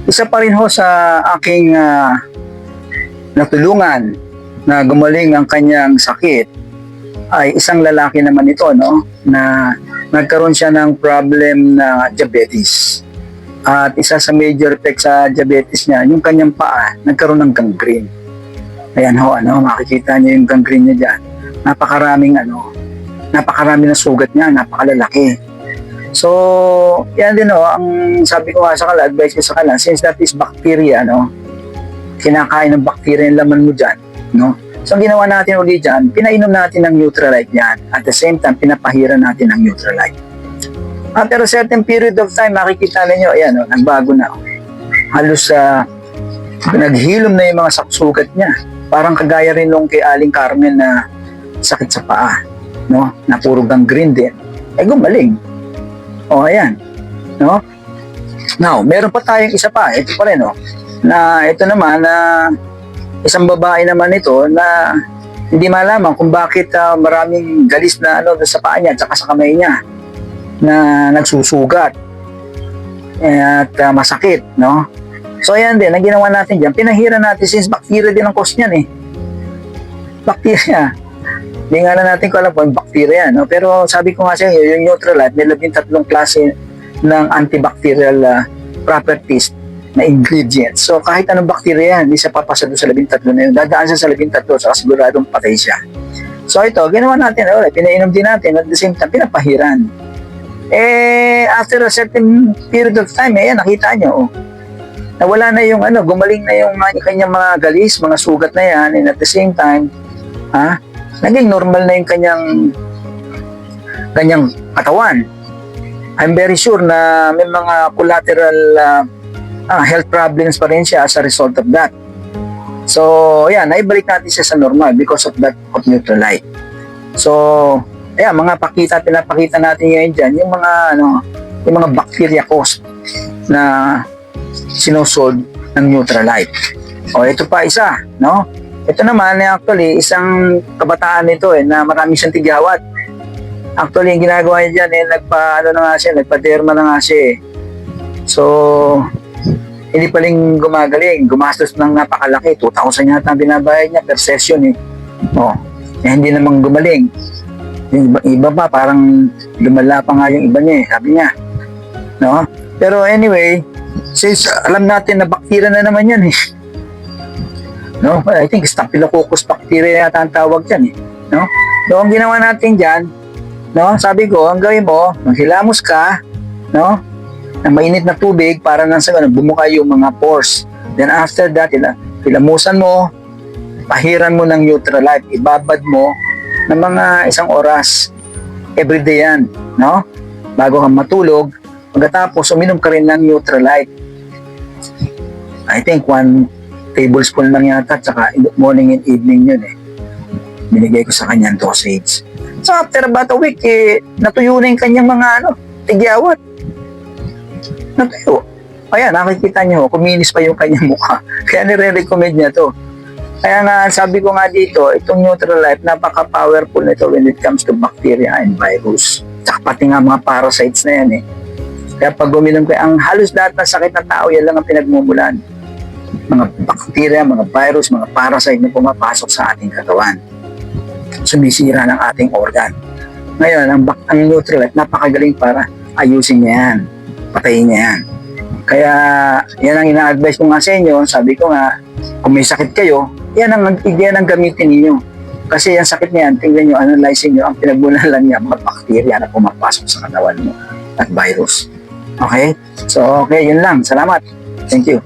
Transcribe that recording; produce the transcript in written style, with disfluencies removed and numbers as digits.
Isa pa rin ho sa aking natulungan na gumaling ang kanyang sakit ay isang lalaki naman ito, no, na nagkaroon siya ng problem na diabetes. At isa sa major effect sa diabetes niya, yung kanyang paa, nagkaroon ng gangrene. Ayan ho, makikita niyo yung gangrene niya dyan. Napakarami na sugat niya, napakalalaki. So, yan din ho, ang sabi ko nga sa kanila, advice ko sa kanila, since that is bacteria, kinakain ng bacteria yung laman mo dyan, So, ang ginawa natin ulit dyan, pinainom natin ng Neutralite yan. At the same time, pinapahiran natin ng Neutralite. After a certain period of time, makikita ninyo, ayan, nagbago na. Halos naghilom na yung mga sugat niya. Parang kagaya rin nung kay Aling Carmen na sakit sa paa, na puro gangrene din. Gumaling. Ayan. Now, meron pa tayong isa pa. Ito pa rin, na ito naman, isang babae naman ito na hindi malaman kung bakit maraming galis na sa paa niya at sa kamay niya na nagsusugat at masakit, So ayan din, ang ginawa natin dyan, pinahiran natin since bacteria din ang cause niyan Bacteria. Hindi nga na natin ko alam kung bacteria yan, Pero sabi ko nga sa inyo, yung Neutralite, may 13 klase ng antibacterial properties na ingredients. So, kahit anong bacteria yan, hindi siya papasa doon sa 13 na yun. Dadaan siya sa 13, saka siguradong patay siya. So, ito, ginawa natin, pinainom din natin, at the same time, pinapahiran. After a certain period of time, nakita nyo, nawala na yung, gumaling na yung kanyang mga galis, mga sugat na yan, and at the same time, naging normal na yung kanyang katawan. I'm very sure na may mga collateral health problems pa rin siya as a result of that. So, ayan, naibalik natin siya sa normal because of that of Neutralite. So, ayan, pinapakita natin ngayon dyan, yung mga bacteria cause na sinusolve ng Neutralite. Ito pa isa, Ito naman, actually, isang kabataan nito, na maraming siyang tigyawat. Actually, yung ginagawa niya dyan, nagpa-derma na nga siya, So, hindi paling gumagaling, gumastos ng napakalaki, 2,000 yata ang binabayad niya per session hindi namang gumaling. Yung iba pa, parang lumala pa nga yung iba niya sabi niya. Pero anyway, since alam natin na bacteria na naman yan I think Staphylococcus bacteria yata ang tawag dyan So, ang ginawa natin dyan, sabi ko, ang gawin mo, maghilamos ka, ng mainit na tubig para nang bumuka yung mga pores. Then after that, hilamusan mo, pahiran mo ng Neutralite, ibabad mo ng mga 1 oras. Everyday yan, bago kang matulog. Pagkatapos, uminom ka rin ng Neutralite. I think 1 tablespoon lang yata, tsaka morning and evening yun binigay ko sa kanyang dosage. So after about a week, natuyo na yung kanyang mga tigyawat. Natuyo. Ayan, nakikita nyo, kuminis pa yung kanyang mukha. Kaya nire-recommend niya to. Kaya nga, sabi ko nga dito, itong Neutralite, napaka-powerful nito when it comes to bacteria and virus. Tsaka pati nga mga parasites na yan Kaya pag uminom kayo, ang halos lahat ng sakit ng tao, yan lang ang pinagmumulan. Mga bacteria, mga virus, mga parasite na pumapasok sa ating katawan. Sumisira ng ating organ. Ngayon, ang Neutralite, napakagaling para ayusin niya yan. Patayin niya yan. Kaya, yan ang ina-advise ko nga sa inyo. Sabi ko nga, kung may sakit kayo, yan ang gamitin ninyo. Kasi yung sakit niyan, tingnan nyo, analyzing nyo, ang pinagmulan niya, mga bacteria na pumapasok sa katawan mo at virus. Okay? So, okay, yun lang. Salamat. Thank you.